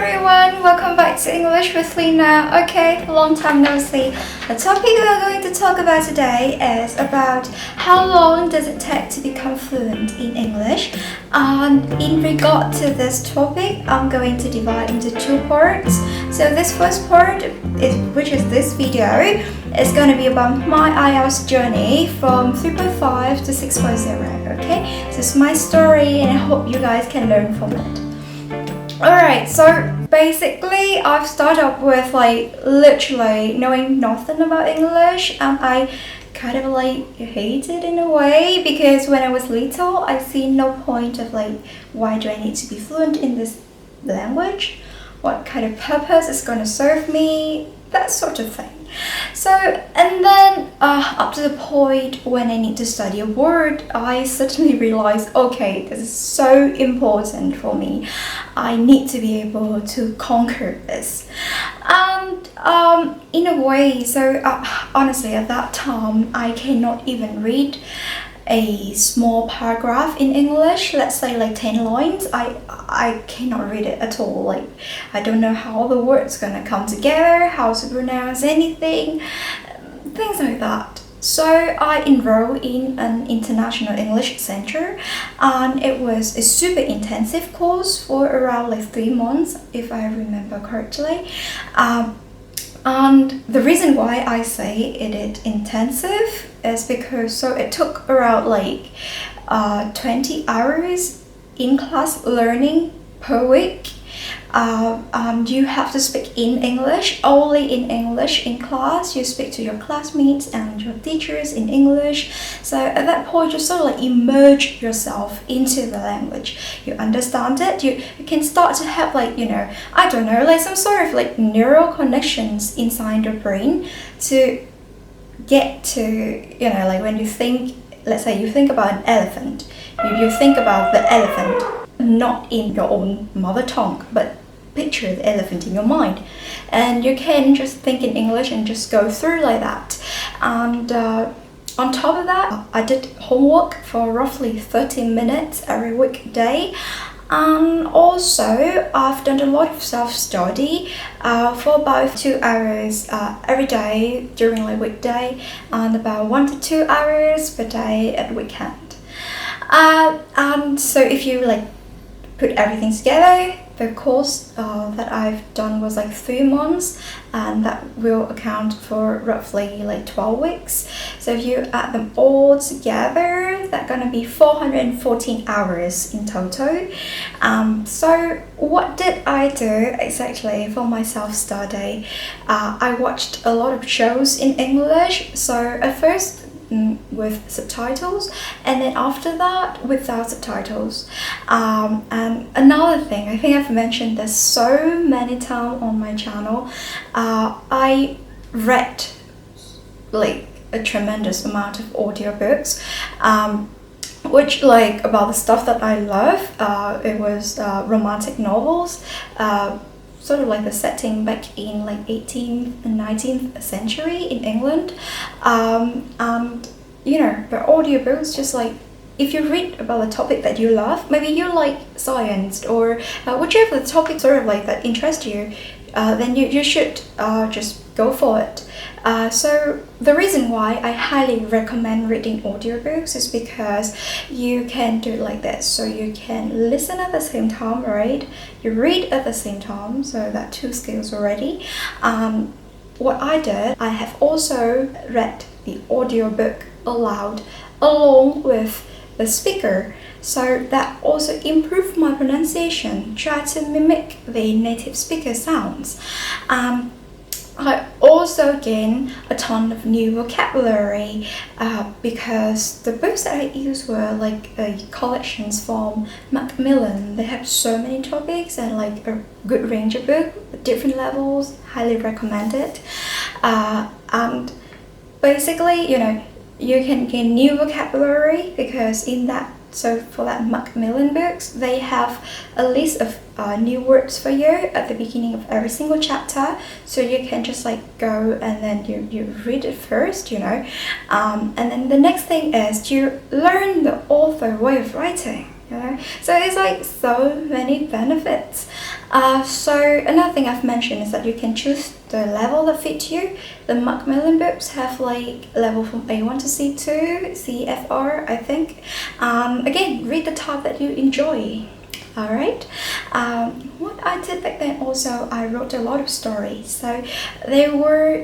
everyone, welcome back to English with Lena. Okay, long time no see. The topic we are going to talk about today is about how long does it take to become fluent in English. And in regard to this topic, I'm going to divide into two parts. So this first part, which is this video, is going to be about my IELTS journey from 3.5 to 6.0. Okay, so it's my story and I hope you guys can learn from it. Alright, so basically I've started off with literally knowing nothing about English, and I kind of hate it in a way, because when I was little I see no point of why do I need to be fluent in this language, what kind of purpose it's going to serve me, that sort of thing. So, and then up to the point when I need to study a word, I suddenly realized, okay, this is so important for me. I need to be able to conquer this. And in a way, so honestly, at that time, I cannot even read a small paragraph in English, let's say 10 lines. I cannot read it at all. I don't know how the words gonna come together, how to pronounce anything, things like that. So I enrolled in an international English center, and it was a super intensive course for around 3 months, if I remember correctly. And the reason why I say it is intensive is because it took around 20 hours in class learning per week. You have to speak in English, only in English in class. You speak to your classmates and your teachers in English. So at that point, you sort of immerse yourself into the language. You understand it. You can start to have I don't know, some sort of neural connections inside your brain to get to, when you think, let's say you think about an elephant. You think about the elephant not in your own mother tongue, but picture the elephant in your mind, and you can just think in English and just go through like that. And on top of that, I did homework for roughly 30 minutes every weekday. And also, I've done a lot of self-study for about 2 hours every day during weekday, and about 1 to 2 hours per day at weekend. And so if you put everything together, the course that I've done was 3 months, and that will account for roughly 12 weeks. So if you add them all together, that's gonna be 414 hours in total. So what did I do exactly for my self-study? I watched a lot of shows in English. So at first with subtitles, and then after that without subtitles. And another thing, I think I've mentioned this so many times on my channel, I read a tremendous amount of audiobooks, which about the stuff that I love. It was romantic novels, sort of the setting back in 18th and 19th century in England. And the audiobooks, just if you read about the topic that you love, maybe you like science or whichever the topic sort of that interests you, then you should just go for it. So the reason why I highly recommend reading audiobooks is because you can do it like this. So you can listen at the same time, right? You read at the same time, so that 2 skills already. What I did, I have also read the audiobook aloud along with the speaker. So that also improved my pronunciation, try to mimic the native speaker sounds. I also gained a ton of new vocabulary because the books that I used were collections from Macmillan. They have so many topics and a good range of books at different levels. Highly recommend it. And basically, you can gain new vocabulary because in that. So for that Macmillan books, they have a list of new words for you at the beginning of every single chapter. So you can just go and then you read it first, and then the next thing is you learn the author way of writing. So it's so many benefits. So another thing I've mentioned is that you can choose the level that fits you. The Macmillan books have like level from A1 to C2, CFR, I think. Again, read the type that you enjoy. Alright, what I did back then also, I wrote a lot of stories. So there were,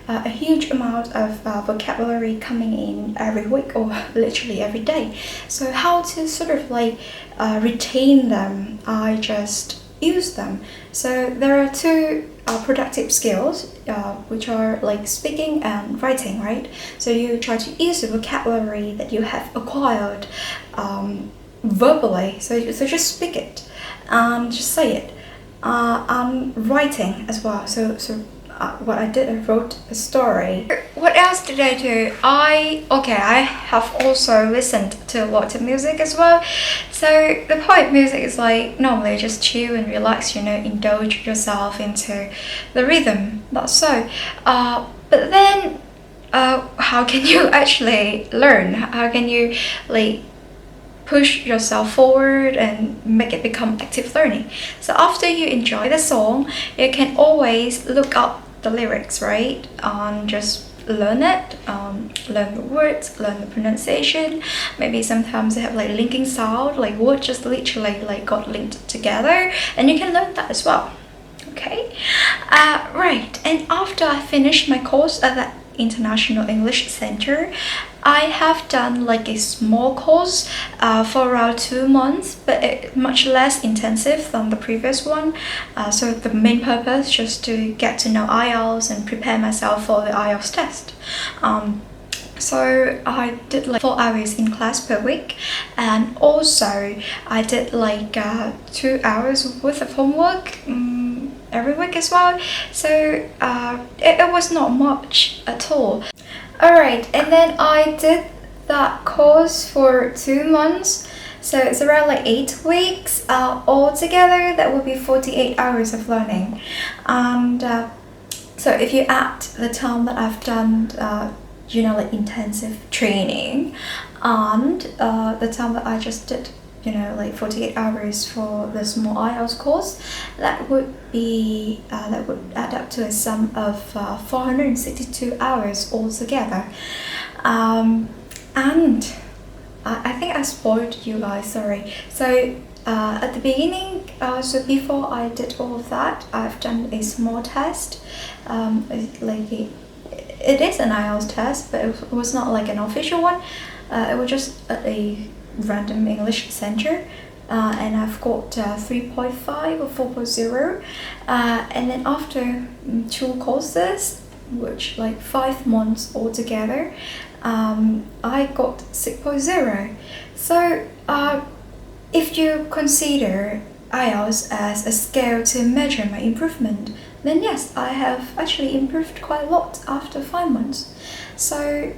a huge amount of vocabulary coming in every week or literally every day. So how to sort of like retain them, I just use them. So there are two productive skills, which are like speaking and writing, right? So you try to use the vocabulary that you have acquired verbally, so just speak it and just say it. And writing as well, so what I did, I wrote a story. What else did I do? I have also listened to a lot of music as well. So the point of music is like normally just chill and relax, indulge yourself into the rhythm. That's so. But then how can you actually learn? How can you like push yourself forward and make it become active learning? So after you enjoy the song, you can always look up the lyrics, right? Just learn it, learn the words, learn the pronunciation. Maybe sometimes they have like linking sound, like words just literally like got linked together, and you can learn that as well. Okay, right. And after I finished my course at the International English Center, I have done like a small course for around 2 months, but much less intensive than the previous one. So the main purpose just to get to know IELTS and prepare myself for the IELTS test. So I did like 4 hours in class per week, and also I did like 2 hours worth of homework every week as well. So it was not much at all. Alright, and then I did that course for 2 months, so it's around like 8 weeks altogether. That would be 48 hours of learning. And so if you add the time that I've done like intensive training and the time that I just did like 48 hours for the small IELTS course, that would add up to a sum of 462 hours altogether. And I think I spoiled you guys, sorry. So at the beginning, so before I did all of that, I've done a small test. It is an IELTS test, but it was not like an official one. It was just a random English center, and I've got 3.5 or 4.0, and then after 2 courses, which like 5 months altogether, I got 6.0. So if you consider IELTS as a scale to measure my improvement, then yes, I have actually improved quite a lot after 5 months. So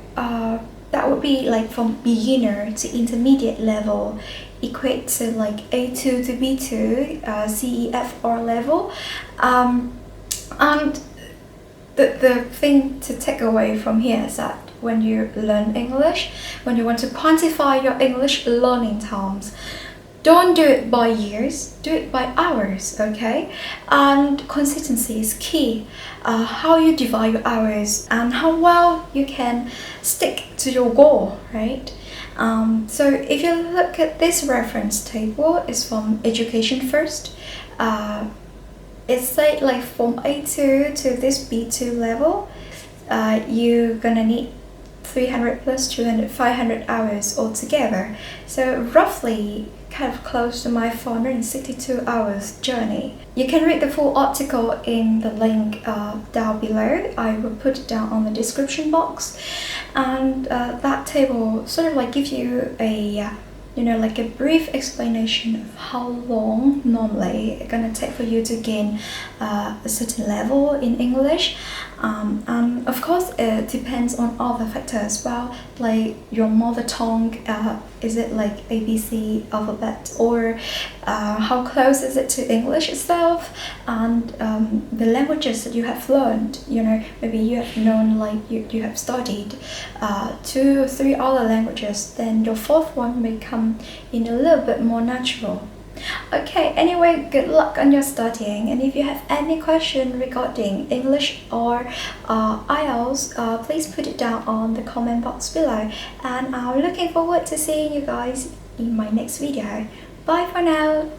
that would be like from beginner to intermediate level, equate to like A2 to B2, CEFR level. And the thing to take away from here is that when you learn English, when you want to quantify your English learning times, don't do it by years, do it by hours, okay? And consistency is key. How you divide your hours and how well you can stick to your goal, right? So if you look at this reference table, it's from Education First. It's said like from A2 to this B2 level, you're gonna need 300 plus 200, 500 hours altogether. So roughly kind of close to my 462 hours journey. You can read the full article in the link down below. I will put it down on the description box. And that table sort of like gives you a like a brief explanation of how long normally it's gonna take for you to gain a certain level in English. And of course it depends on other factors as well, like your mother tongue, is it like ABC alphabet, or how close is it to English itself, and the languages that you have learned. Maybe you have known, like you have studied 2 or 3 other languages, then your 4th one may come in a little bit more natural. Okay, anyway, good luck on your studying. And if you have any question regarding English or IELTS, please put it down on the comment box below. And I'm looking forward to seeing you guys in my next video. Bye for now.